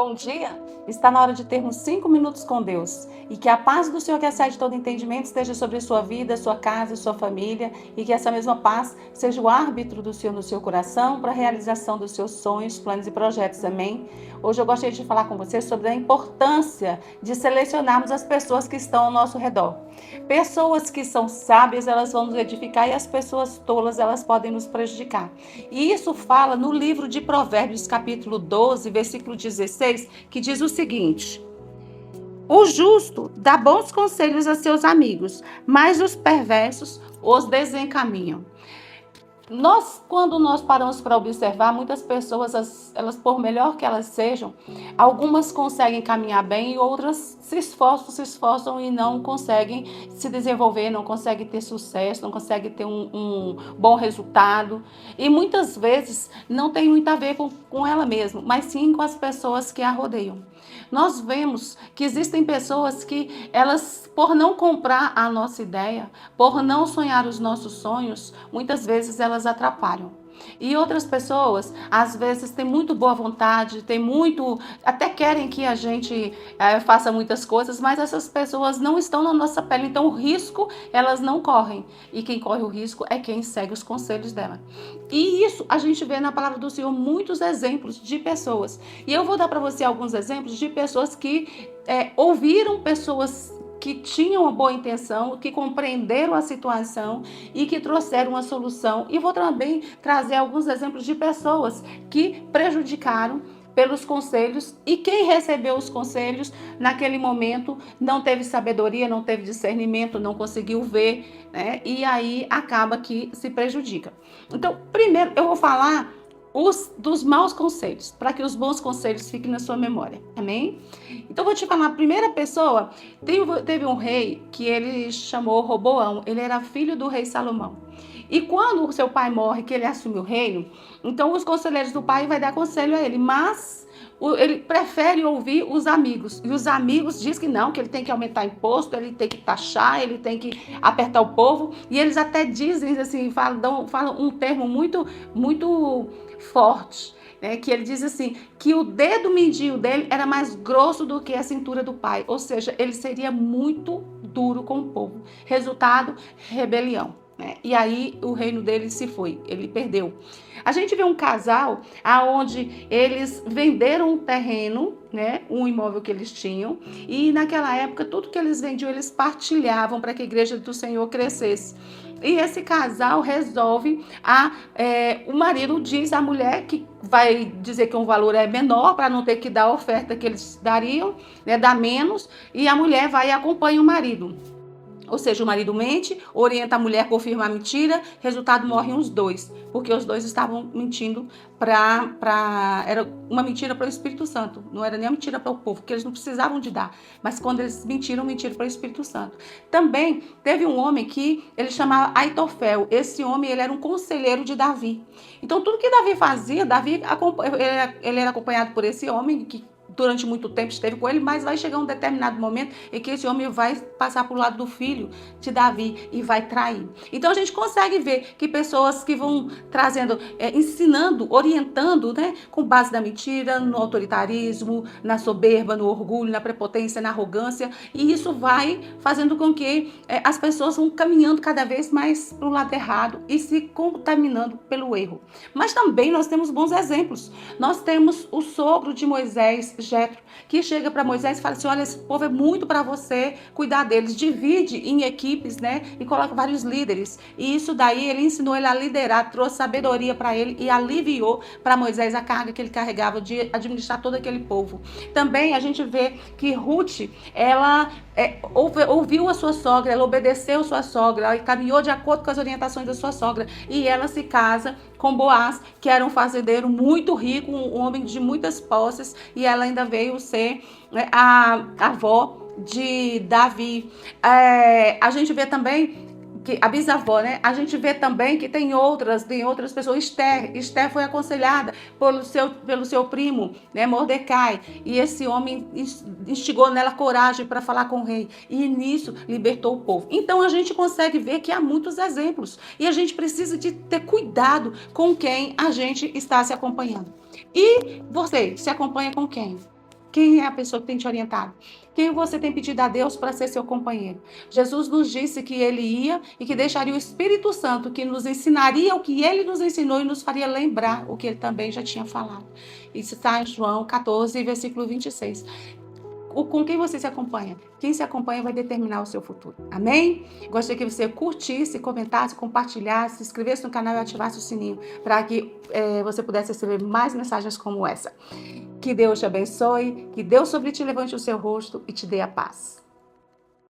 Bom dia! Está na hora de termos 5 minutos com Deus. E que a paz do Senhor, que excede todo entendimento, esteja sobre a sua vida, sua casa e sua família. E que essa mesma paz seja o árbitro do Senhor no seu coração para a realização dos seus sonhos, planos e projetos. Amém? Hoje eu gostaria de falar com você sobre a importância de selecionarmos as pessoas que estão ao nosso redor. Pessoas que são sábias, elas vão nos edificar, e as pessoas tolas, elas podem nos prejudicar. E isso fala no livro de Provérbios, capítulo 12, versículo 16, que diz o seguinte: o justo dá bons conselhos a seus amigos, mas os perversos os desencaminham. Quando nós paramos para observar, muitas pessoas, elas, por melhor que elas sejam, algumas conseguem caminhar bem e outras se esforçam e não conseguem se desenvolver, não conseguem ter sucesso, não conseguem ter um bom resultado. E muitas vezes não tem muito a ver com ela mesma, mas sim com as pessoas que a rodeiam. Nós vemos que existem pessoas que elas, por não comprar a nossa ideia, por não sonhar os nossos sonhos, muitas vezes elas atrapalham. E outras pessoas, às vezes, têm muito boa vontade, até querem que a gente faça muitas coisas, mas essas pessoas não estão na nossa pele, então o risco elas não correm. E quem corre o risco é quem segue os conselhos dela. E isso a gente vê na palavra do Senhor muitos exemplos de pessoas. E eu vou dar para você alguns exemplos de pessoas que ouviram pessoas que tinham uma boa intenção, que compreenderam a situação e que trouxeram uma solução. E vou também trazer alguns exemplos de pessoas que prejudicaram pelos conselhos, e quem recebeu os conselhos naquele momento não teve sabedoria, não teve discernimento, não conseguiu ver, né? E aí acaba que se prejudica. Então, primeiro eu vou falar dos maus conselhos, para que os bons conselhos fiquem na sua memória, amém? Então, vou te falar, a primeira pessoa, teve um rei que ele chamou Roboão, ele era filho do rei Salomão. E quando o seu pai morre, que ele assume o reino, então os conselheiros do pai vai dar conselho a ele, mas ele prefere ouvir os amigos. E os amigos dizem que não, que ele tem que aumentar imposto, ele tem que taxar, ele tem que apertar o povo. E eles até dizem assim, falam um termo muito, muito forte, né? Que ele diz assim, que o dedo mindinho dele era mais grosso do que a cintura do pai. Ou seja, ele seria muito duro com o povo. Resultado, rebelião. E aí o reino dele se foi, ele perdeu. A gente vê um casal onde eles venderam um terreno, né, um imóvel que eles tinham, e naquela época tudo que eles vendiam eles partilhavam para que a igreja do Senhor crescesse. E esse casal resolve, o marido diz à mulher que vai dizer que um valor é menor para não ter que dar a oferta que eles dariam, né, dá menos, e a mulher vai e acompanha o marido. Ou seja, o marido mente, orienta a mulher a confirmar a mentira, resultado, morrem os dois, porque os dois estavam mentindo era uma mentira para o Espírito Santo, não era nem a mentira para o povo, porque eles não precisavam de dar, mas quando eles mentiram para o Espírito Santo. Também teve um homem que ele chamava Aitofel, esse homem ele era um conselheiro de Davi. Então tudo que Davi fazia, ele era acompanhado por esse homem que durante muito tempo esteve com ele, mas vai chegar um determinado momento em que esse homem vai passar para o lado do filho de Davi e vai trair. Então a gente consegue ver que pessoas que vão trazendo, ensinando, orientando, né, com base na mentira, no autoritarismo, na soberba, no orgulho, na prepotência, na arrogância, e isso vai fazendo com que as pessoas vão caminhando cada vez mais para o lado errado e se contaminando pelo erro. Mas também nós temos bons exemplos. Nós temos o sogro de Moisés, Jetro, que chega para Moisés e fala assim: olha, esse povo é muito para você cuidar deles, divide em equipes, né, e coloca vários líderes. E isso daí ele ensinou ele a liderar, trouxe sabedoria para ele e aliviou para Moisés a carga que ele carregava de administrar todo aquele povo. Também a gente vê que Ruth, ela ouviu a sua sogra, ela obedeceu a sua sogra, ela caminhou de acordo com as orientações da sua sogra, e ela se casa com Boaz, que era um fazendeiro muito rico, um homem de muitas posses, e ela ainda veio ser, né, a avó de Davi. A gente vê também que a bisavó, né? A gente vê também que tem outras pessoas. Esther foi aconselhada pelo seu primo, né, Mordecai, e esse homem instigou nela coragem para falar com o rei, e nisso libertou o povo. Então a gente consegue ver que há muitos exemplos, e a gente precisa de ter cuidado com quem a gente está se acompanhando. E você se acompanha com quem? Quem é a pessoa que tem te orientado? Quem você tem pedido a Deus para ser seu companheiro? Jesus nos disse que ele ia e que deixaria o Espírito Santo, que nos ensinaria o que ele nos ensinou e nos faria lembrar o que ele também já tinha falado. Isso está em João 14, versículo 26. Com quem você se acompanha? Quem se acompanha vai determinar o seu futuro. Amém? Gostaria que você curtisse, comentasse, compartilhasse, se inscrevesse no canal e ativasse o sininho para que você pudesse receber mais mensagens como essa. Que Deus te abençoe, que Deus sobre ti levante o seu rosto e te dê a paz.